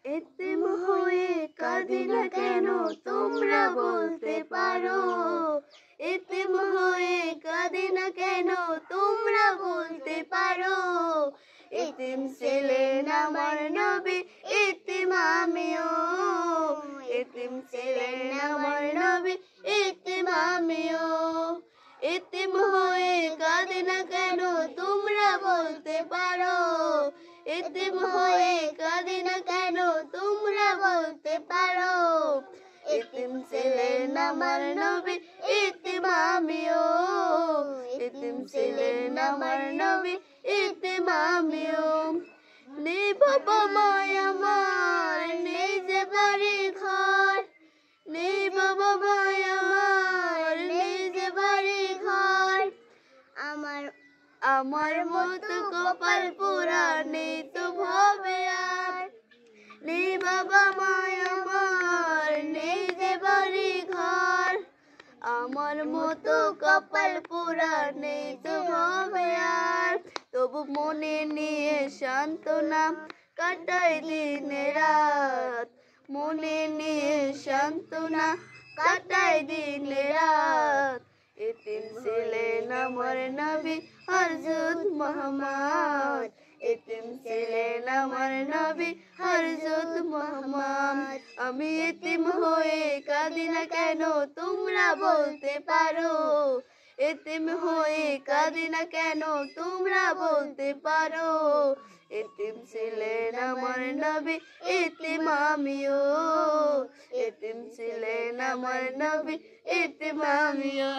এতিম হয়ে কাঁদি না কেন তোমরা বলতে পারো, এতিম হয়ে কাঁদি না কেন তোমরা বলতে পারো। এতিম ছিলেন আমার নবী, এতিম আমিও, এতিম ছিলেন আমার নবী, এতিম আমিও। এতিম হয়ে কাঁদি না কেন তোমরা বলতে পারো, এতিম হয়ে কাঁদি না কেন তোমরা বলতে পারো। এতিম ছিলেন আমার নবী, এতিম আমিও, এতিম ছিলেন আমার নবী, এতিম আমিও। নেই বাবা মায় আমার, নেই যে বাড়ি ঘর, নেই বাবা মায় আমার, নেই যে বাড়ি ঘর। আমার মতো কপাল পোড়া নেই তো ভাবে আর, নেই বাবা মায় আমার, নেই যে বাড়ি ঘর। আমার মতো কপাল পোড়া নেই তো ভাবে আর, তবু মনে নিয়ে সান্ত্বনা কাটাই দিন রাত, মনে নিয়ে সান্ত্বনা কাটাই দিন রাত। এতিম ছিলেন আমার নবী হযরত মুহাম্মদ, এতিম ছিলেন আমার নবী হযরত মুহাম্মদ। আমি এতিম হয়ে কাঁদি না কেন তোমরা বলতে পারো, এতিম হয়ে কাঁদি না কেন তোমরা বলতে পারো। এতিম ছিলেন আমার নবী, এতিম আমিও, এতিম ছিলেন আমার নবী, এতিম আমিও।